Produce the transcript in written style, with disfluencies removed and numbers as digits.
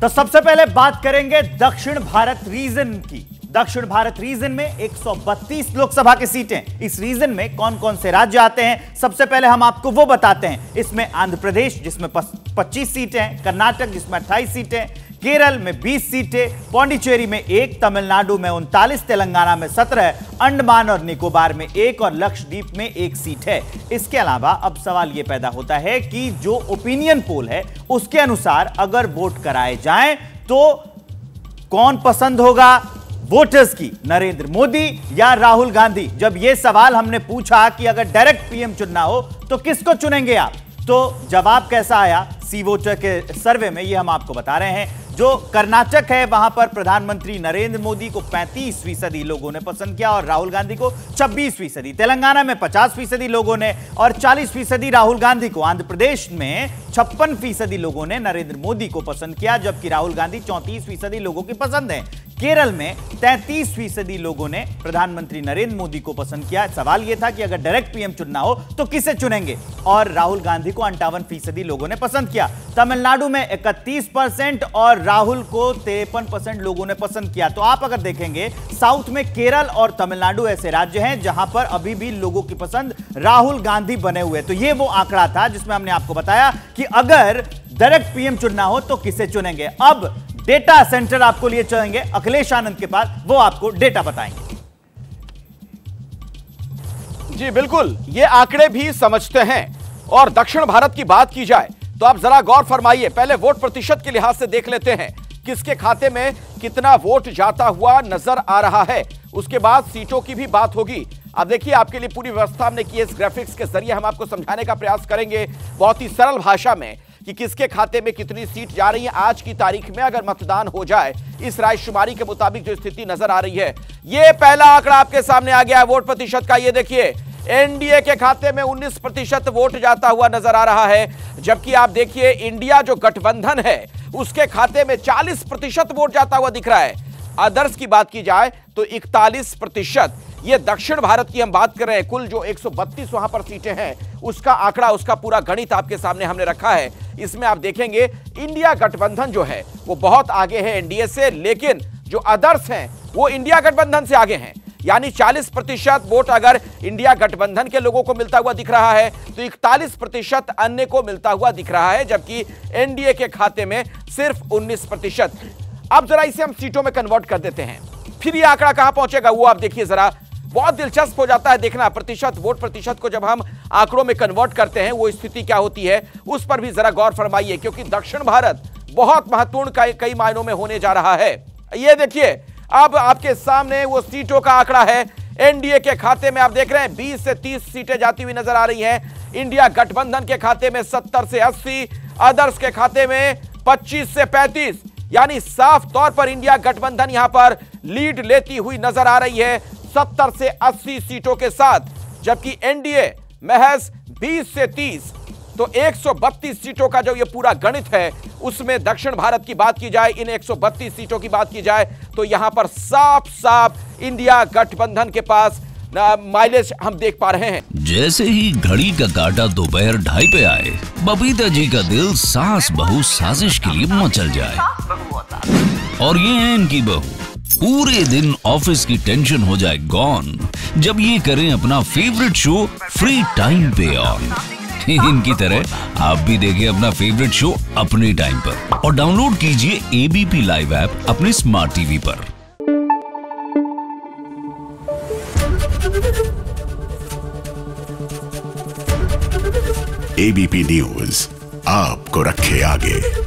तो सबसे पहले बात करेंगे दक्षिण भारत रीजन की। दक्षिण भारत रीजन में 132 लोकसभा की सीटें। इस रीजन में कौन कौन से राज्य आते हैं, सबसे पहले हम आपको वो बताते हैं। इसमें आंध्र प्रदेश जिसमें 25 सीटें हैं, कर्नाटक जिसमें 28 सीटें, केरल में 20 सीटें, पौंडीचेरी में 1, तमिलनाडु में 39, तेलंगाना में 17, अंडमान और निकोबार में 1 और लक्षद्वीप में 1 सीट है। इसके अलावा अब सवाल यह पैदा होता है कि जो ओपिनियन पोल है उसके अनुसार अगर वोट कराए जाएं तो कौन पसंद होगा वोटर्स की, नरेंद्र मोदी या राहुल गांधी? जब यह सवाल हमने पूछा कि अगर डायरेक्ट पीएम चुनना हो तो किसको चुनेंगे आप, तो जवाब कैसा आया सी वोटर के सर्वे में, यह हम आपको बता रहे हैं। जो कर्नाटक है वहां पर प्रधानमंत्री नरेंद्र मोदी को 35% लोगों ने पसंद किया और राहुल गांधी को 26%। तेलंगाना में 50% लोगों ने और 40% राहुल गांधी को। आंध्र प्रदेश में 56% लोगों ने नरेंद्र मोदी को पसंद किया, जबकि राहुल गांधी 34% लोगों की पसंद है। केरल में 33% लोगों ने प्रधानमंत्री नरेंद्र मोदी को पसंद किया। सवाल यह था कि अगर डायरेक्ट पीएम चुनना हो तो किसे चुनेंगे, और राहुल गांधी को 58% लोगों ने पसंद किया। तमिलनाडु में 31% और राहुल को 53% लोगों ने पसंद किया। तो आप अगर देखेंगे साउथ में केरल और तमिलनाडु ऐसे राज्य हैं जहां पर अभी भी लोगों की पसंद राहुल गांधी बने हुए। तो यह वो आंकड़ा था जिसमें हमने आपको बताया कि अगर डायरेक्ट पीएम चुनना हो तो किसे चुनेंगे। अब डेटा सेंटर आपको लिए चलेंगे अखिलेश आनंद के पास, वो आपको डेटा बताएंगे। जी बिल्कुल, ये आंकड़े भी समझते हैं। और दक्षिण भारत की बात की जाए तो आप जरा गौर फरमाइए। पहले वोट प्रतिशत के लिहाज से देख लेते हैं किसके खाते में कितना वोट जाता हुआ नजर आ रहा है, उसके बाद सीटों की भी बात होगी। अब देखिए, आपके लिए पूरी व्यवस्था हमने की, इस ग्राफिक्स के जरिए हम आपको समझाने का प्रयास करेंगे बहुत ही सरल भाषा में कि किसके खाते में कितनी सीट जा रही है। आज की तारीख में अगर मतदान हो जाए इस रायशुमारी के मुताबिक जो स्थिति नजर आ रही है, ये पहला आंकड़ा आपके सामने आ गया है वोट प्रतिशत का। ये देखिए, एनडीए के खाते में 19% वोट जाता हुआ नजर आ रहा है, जबकि आप देखिए इंडिया जो गठबंधन है उसके खाते में 40% वोट जाता हुआ दिख रहा है। अदर्स की बात की जाए तो 41%। ये दक्षिण भारत की हम बात कर रहे हैं। कुल जो 132 वहां पर सीटें हैं उसका आंकड़ा, उसका पूरा गणित आपके सामने हमने रखा है। इसमें आप देखेंगे इंडिया गठबंधन जो है वो बहुत आगे है एनडीए से, लेकिन जो अदर्स हैं वो इंडिया गठबंधन से आगे हैं। यानी 40% वोट अगर इंडिया गठबंधन के लोगों को मिलता हुआ दिख रहा है तो 41% अन्य को मिलता हुआ दिख रहा है, जबकि एनडीए के खाते में सिर्फ 19%। अब जरा इसे हम सीटों में कन्वर्ट कर देते हैं, फिर यह आंकड़ा कहां पहुंचेगा वो आप देखिए जरा। बहुत दिलचस्प हो जाता है देखना प्रतिशत, वोट प्रतिशत को जब हम आंकड़ों में कन्वर्ट करते हैं वो स्थिति क्या होती है उस पर भी जरा गौर फरमाइए, क्योंकि दक्षिण भारत बहुत महत्वपूर्ण कई मायनों में होने जा रहा है। ये देखिए, अब आपके सामने वो सीटों का आंकड़ा है। एनडीए के खाते में आप देख रहे हैं 20 से 30 सीटें जाती हुई नजर आ रही हैं। इंडिया गठबंधन के खाते में 70 से 80, अदर्स के खाते में 25 से 35। यानी साफ तौर पर इंडिया गठबंधन यहां पर लीड लेती हुई नजर आ रही है 70 से 80 सीटों के साथ, जबकि एनडीए महज 20 से 30। तो 132 सीटों का जो ये पूरा गणित है उसमें दक्षिण भारत की बात की जाए, इन 132 सीटों की बात की जाए तो यहां पर साफ साफ इंडिया गठबंधन के पास माइलेज हम देख पा रहे हैं। जैसे ही घड़ी का काटा दोपहर 2:30 पे आए, बबीता जी का दिल सास बहू साजिश के लिए मचल जाए। और ये है इनकी बहू, पूरे दिन ऑफिस की टेंशन हो जाए गॉन जब ये करें अपना फेवरेट शो फ्री टाइम पे ऑन। इनकी तरह आप भी देखिए अपना फेवरेट शो अपने टाइम पर और डाउनलोड कीजिए एबीपी लाइव ऐप अपने स्मार्ट टीवी पर। एबीपी न्यूज आपको रखे आगे।